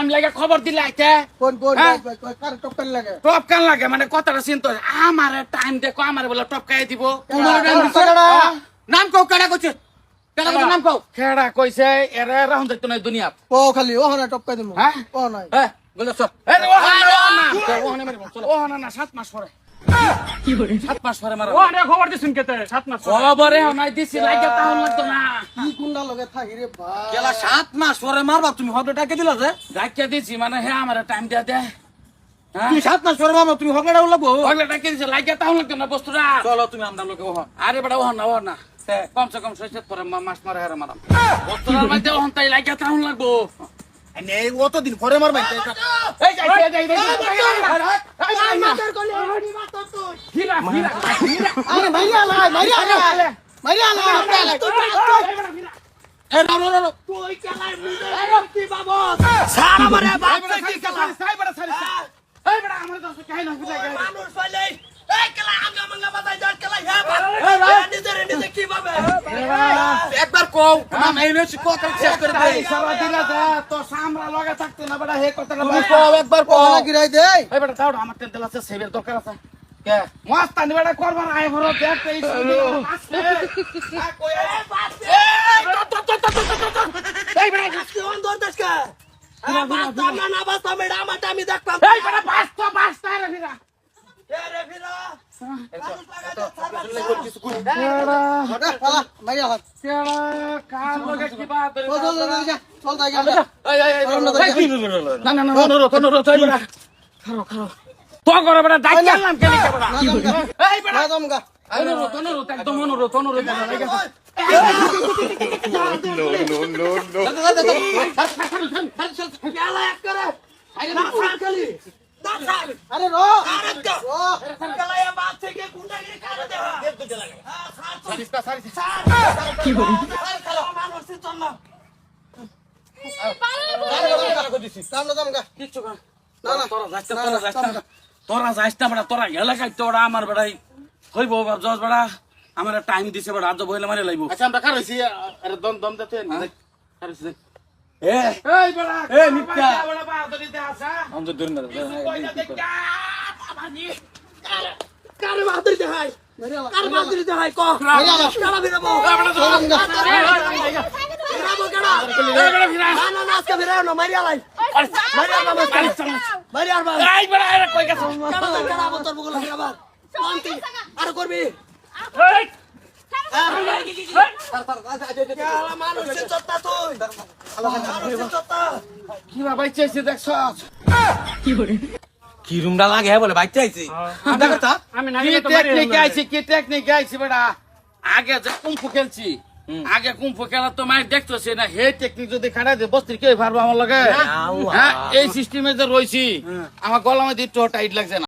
আমি লাগে খবর দিলে আইতে কোন কোন হ্যাঁ? কার টপকান লাগে টপ কান লাগে মানে কথাটা চিন্তা আমারে টাইম দেখো আমারে বলে টপকাই দিব তোমার নাম দিছে নাম কও কেডা কইছে কেডা কইছে নাম কও খেড়া কইছে এরে রাহুন দেখতো না দুনিয়া ও খালি ও না টপকাই দিমু হ্যাঁ? ও নাই এ বলে সর আরে ওহনা মেরে চলো ওহনা না 7 মাস পরে 7 মাস পরে মারা ওরে খবর দিছুন কেতে 7 মাস খবরে নাই দিছি লাগে তাহলে লাগতো না কি কুন্ডা লগে থাকি রে ভাই কেলা 7 মাস পরে মারবা তুমি হবলে টাকা দিলা যে রাখিয়া দিছি মানে হে আমারে টাইম দিয়া দে হ্যাঁ তুমি 7 মাস পরে মারবা তুমি হবলে লাগবো ওগুলা টাকা দিছে লাগে তাহলে লাগতো না বস্তুটা চলো তুমি আমরা লোকে ওহ আরে বড় ওহনা কমসে কম 6 পরে মাস মারে হেরে মারাম বস্তুটার মধ্যে ওহন তাই লাগে তাহলে লাগবো এই অতদিন পরে মারবা এই যাই ফিরা আরে মাইয়া লাই মাইয়া লাই মাইয়া লাই এ না না না সারা মারে বাচ্চা কি খেলা সাই বড় সারি এই বড় আমার দোস্ত কাই না ফিলা গেল মানুষ পাইলে এই কেলা আমগা মঙ্গা বাতাই যার কেলা হ্যাঁ নিজে কি ভাবে একবার কও নাম এই নছি কো করে চেক করে দেই সারা দিলা যা তো সামরা লাগা থাকতে না বড় হে কথাটা তুমি কও একবার কও ও গিরাই দে এই বড় দাও আমার তেল আছে সেবের দরকার আছে কে মস্তানি বড় করবার আয় ভরো দেখ এই এই বড় কোন দরদাস কা বাস্তা না বাস্তা মেডা আমাটা আমি দেখতাম এই বড় বাস্তা রে ফিরা রে ভিরা ওটা পালা মাইয়া হাত তেরা কার লগে কি বাত চল চল চল যা চল তাই গেল না অনুরোধ এই বড় খারো তো করে বড় ডাক গেলাম কেলি কে বড় এই বড় না জমগা অনুরোধ একদম অনুরোধ লাগে কেলা এক করে না খালি আরে রো রো কেলা এ বাত থেকে গুন্ডাগিরি করে দেবা কি বলি মানুষ চল না সামনে জমগা কিচ্ছু না না না তোরা যাইস না বড় তোরা এলাকায় তো ওরা আমার বেড়াই হইব জজ বড়া আমার টাইম দিছে বড় আজ বইলে মারে লাইব আচ্ছা আমরা কার হইছি আরে দম দম দতে এই বড়া এই মিথ্যা বড়া বাহাদুরি দে আসা আমরা দূর না কারে বাহাদুরি দে হাই কার বাদরি দে হাই কো কালা ভিরাবো জমগা ভিরাবো কেডা না না আজকে ভিরাও না মারিয়া লাই মারিয়া না মারিয়া আর এই বড়া আরে কই গেছ কেডা কেডা বতর বগল ভিরাবার শান্তি আর করবি কেলা মানুষের চত্তা তুই মানুষের চত্তা কি বা বাইচেছে দেখছ কি রুমডা লাগে হ্যাঁ বলে বাইতে আইছি আদা কথা আমি কি নাকি তো টেকনিক আইছি বড়া আগে যে কুম্ফু খেলছি আগে কুম্ফু খেলা তো মাই দেখতেছি না হে টেকনিক যদি খাড়াই দে বস্তির কে পারবো আমার লগে হ্যাঁ এই সিস্টেমে যে রইছি আমার গলা মধ্যে একটু টাইট লাগছে না